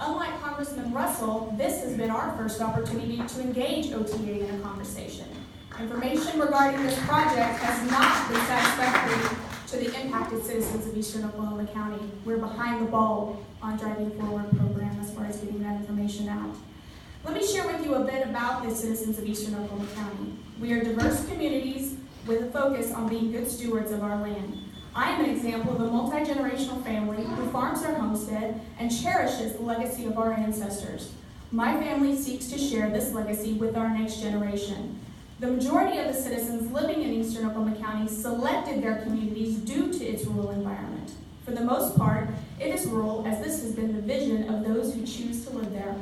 Unlike Congressman Russell, this has been our first opportunity to engage OTA in a conversation. Information regarding this project has not been satisfactory to the impacted citizens of Eastern Oklahoma County. We're behind the ball on Driving Forward program as far as getting that information out. Let me share with you a bit about the citizens of Eastern Oklahoma County. We are diverse communities with a focus on being good stewards of our land. I am an example of a multi-generational family who farms their homestead and cherishes the legacy of our ancestors. My family seeks to share this legacy with our next generation. The majority of the citizens living in Eastern Oklahoma County selected their communities due to its rural environment. For the most part, it is rural, as this has been the vision of those who choose to live there.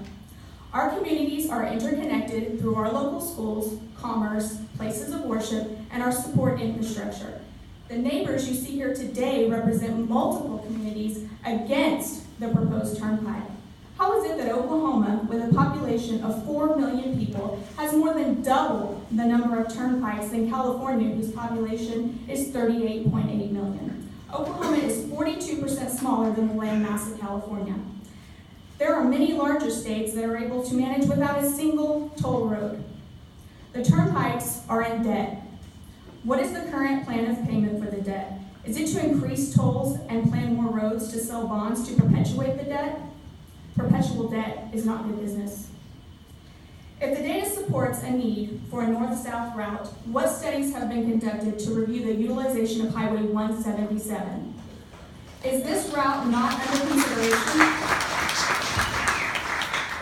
Our communities are interconnected through our local schools, commerce, places of worship, and our support infrastructure. The neighbors you see here today represent multiple communities against the proposed turnpike. How is it that Oklahoma, with a population of 4 million people, has more than double the number of turnpikes than California, whose population is 38.8 million? Oklahoma is 42% smaller than the land mass of California. There are many larger states that are able to manage without a single toll road. The turnpikes are in debt. What is the current plan of payment for the debt? Is it to increase tolls and plan more roads to sell bonds to perpetuate the debt? Perpetual debt is not good business. If the data supports a need for a north-south route, what studies have been conducted to review the utilization of Highway 177? Is this route not under consideration?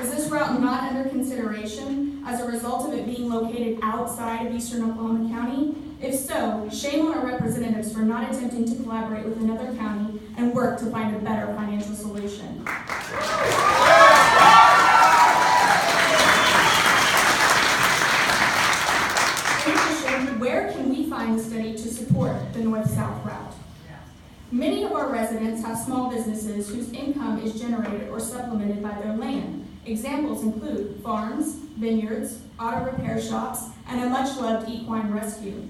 Is this route not under consideration as a result of it being located outside of Eastern Oklahoma County? If so, shame on our representatives for not attempting to collaborate with another county and work to find a better financial solution. In addition, where can we find a study to support the north-south route? Many of our residents have small businesses whose income is generated or supplemented by their land. Examples include farms, vineyards, auto repair shops, and a much-loved equine rescue.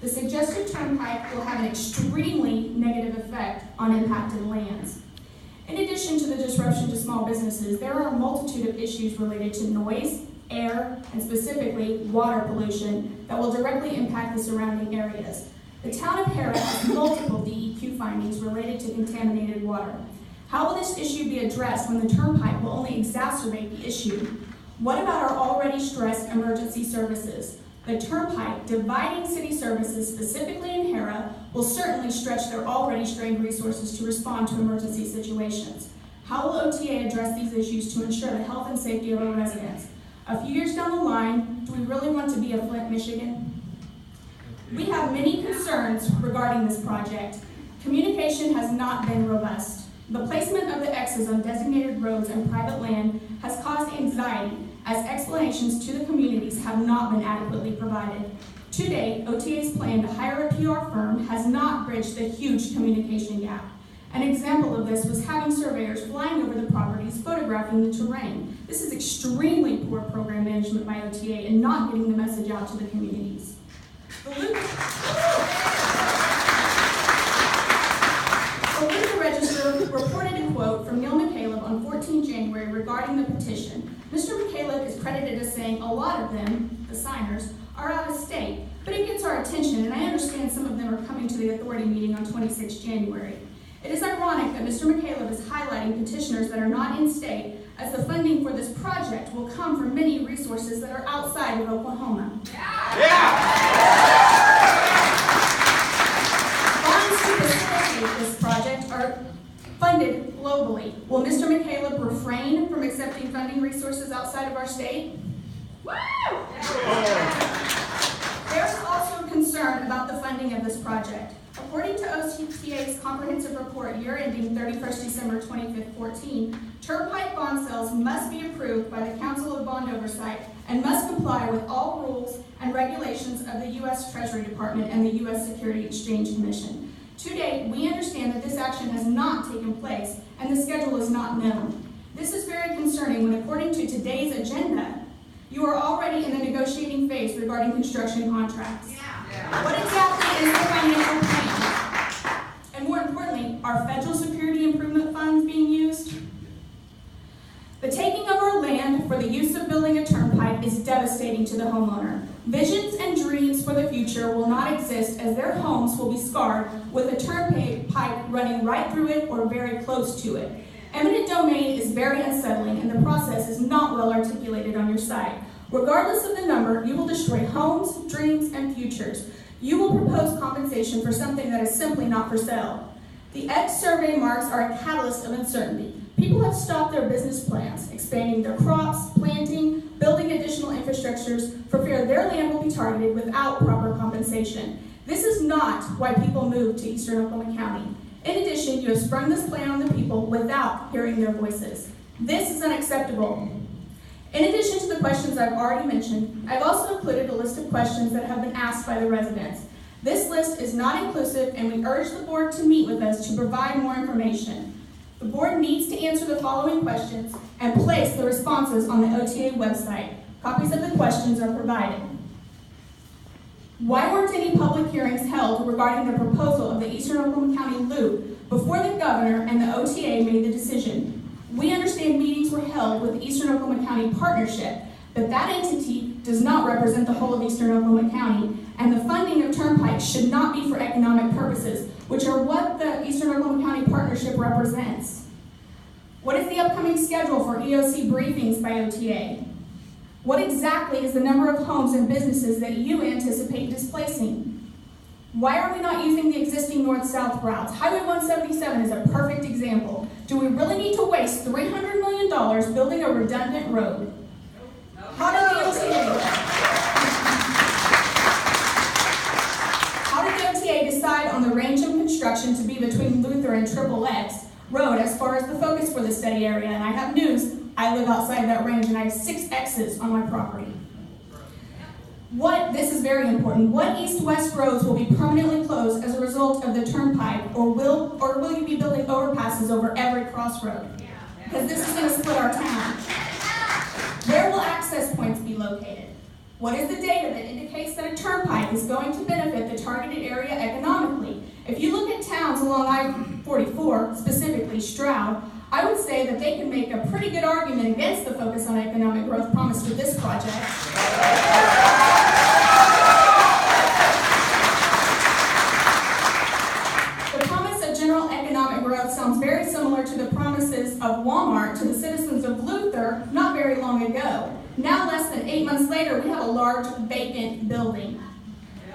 The suggested turnpike will have an extremely negative effect on impacted lands. In addition to the disruption to small businesses, there are a multitude of issues related to noise, air, and specifically water pollution that will directly impact the surrounding areas. The town of Harrah has multiple DEQ findings related to contaminated water. How will this issue be addressed when the turnpike will only exacerbate the issue? What about our already stressed emergency services? The turnpike, dividing city services, specifically in Harrah, will certainly stretch their already strained resources to respond to emergency situations. How will OTA address these issues to ensure the health and safety of our residents? A few years down the line, do we really want to be a Flint, Michigan? We have many concerns regarding this project. Communication has not been robust. The placement of the X's on designated roads and private land has caused anxiety, as explanations to the communities have not been adequately provided. To date, OTA's plan to hire a PR firm has not bridged the huge communication gap. An example of this was having surveyors flying over the properties, photographing the terrain. This is extremely poor program management by OTA and not getting the message out to the communities. The Luther Register reported a quote from Neil McCaleb on 14 January regarding the petition. Mr. McCaleb is credited as saying a lot of them, the signers, are out of state, but it gets our attention, and I understand some of them are coming to the authority meeting on 26 January. It is ironic that Mr. McCaleb is highlighting petitioners that are not in state, as the funding for this project will come from many resources that are outside of Oklahoma. Funds to facilitate this project are funded globally. Will Mr. McCaleb refrain from accepting funding resources outside of our state? There's also concern about the funding of this project. According to OTA's comprehensive report year ending 31st December 2014, turnpike bond sales must be approved by the Council of Bond Oversight and must comply with all rules and regulations of the U.S. Treasury Department and the U.S. Security Exchange Commission. To date, we understand that this action has not taken place and the schedule is not known. This is very concerning when, according to today's agenda, you are already in the negotiating phase regarding construction contracts. What exactly is the financial plan? And more importantly, are federal security improvement funds being used? The taking of our land for the use of building a turnpike is devastating to the homeowner. Visions and dreams for the future will not exist as their homes will be scarred with a turnpike running right through it or very close to it. Eminent domain is very unsettling and the process is not well articulated on your site. Regardless of the number, you will destroy homes, dreams, and futures. You will propose compensation for something that is simply not for sale. The X survey marks are a catalyst of uncertainty. People have stopped their business plans, expanding their crops, planting, building additional infrastructures for fear their land will be targeted without proper compensation. This is not why people moved to Eastern Oklahoma County. In addition, you have sprung this plan on the people without hearing their voices. This is unacceptable. In addition to the questions I've already mentioned, I've also included a list of questions that have been asked by the residents. This list is not inclusive, and we urge the board to meet with us to provide more information. The board needs to answer the following questions and place the responses on the OTA website. Copies of the questions are provided. Why weren't any public hearings held regarding the proposal of the Eastern Oklahoma County loop before the governor and the OTA made the decision? We understand meetings were held with the Eastern Oklahoma County Partnership, but that entity does not represent the whole of Eastern Oklahoma County, and the funding of Turnpike should not be for economic purposes, which are what the Eastern Oklahoma County Partnership represents. What is the upcoming schedule for EOC briefings by OTA? What exactly is the number of homes and businesses that you anticipate displacing? Why are we not using the existing north-south routes? Highway 177 is a perfect example. Do we really need to waste $300 million building a redundant road? How did the OTA decide on the range of construction to be between Luther and Triple X Road as far as the focus for the study area? And I have news, I live outside that range and I have 6 X's on my property. This is very important. What east-west roads will be permanently closed as a result of the turnpike, or will you be building overpasses over every crossroad? Because this is going to split our town. Where will access points be located? What is the data that indicates that a turnpike is going to benefit the targeted area economically? If you look at towns along I-44, specifically Stroud, I would say that they can make a pretty good argument against the focus on economic growth promised with this project. The promise of general economic growth sounds very similar to the promises of Walmart to the citizens of Luther not very long ago. Now, less than 8 months later, we have a large vacant building.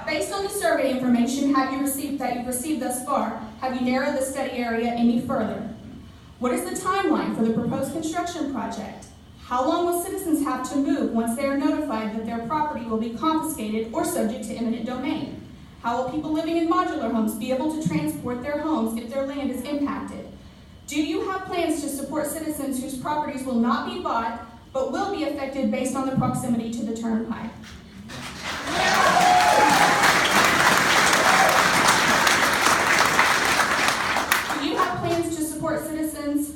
Based on the survey information you've received thus far, have you narrowed the study area any further? What is the timeline for the proposed construction project? How long will citizens have to move once they are notified that their property will be confiscated or subject to eminent domain? How will people living in modular homes be able to transport their homes if their land is impacted? Do you have plans to support citizens whose properties will not be bought but will be affected based on the proximity to the turnpike? Do you have plans to support citizens,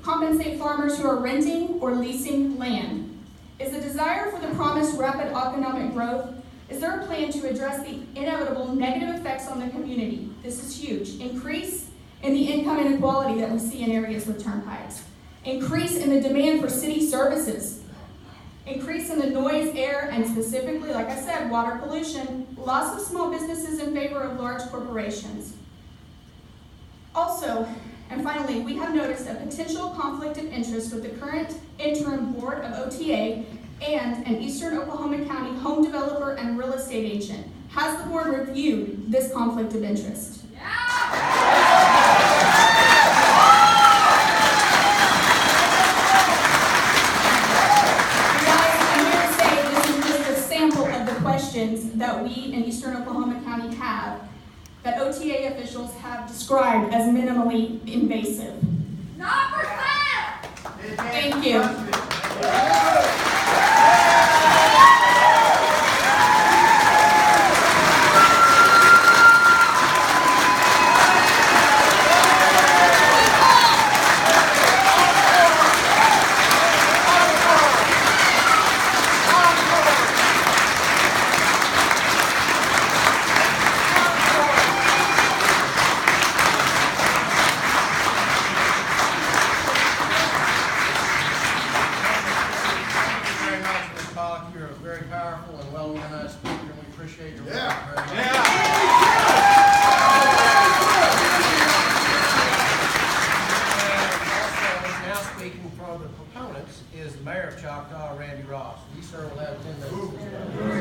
compensate farmers who are renting or leasing land? Is the desire for the promised rapid economic growth, is there a plan to address the inevitable negative effects on the community? This is huge. Increase in the income inequality that we see in areas with turnpikes. Increase in the demand for city services. Increase in the noise, air, and specifically, like I said, water pollution. Loss of small businesses in favor of large corporations. Also, and finally, we have noticed a potential conflict of interest with the current interim board of OTA and an Eastern Oklahoma County home developer and real estate agent. Has the board reviewed this conflict of interest? That we in Eastern Oklahoma County have, that OTA officials have described as minimally invasive. Not for sale! Thank you. very powerful and well-organized speaker, and we appreciate your work Yeah. very much. And also, now speaking for the proponents is the mayor of Choctaw, Randy Ross. He, sir, will have 10 minutes.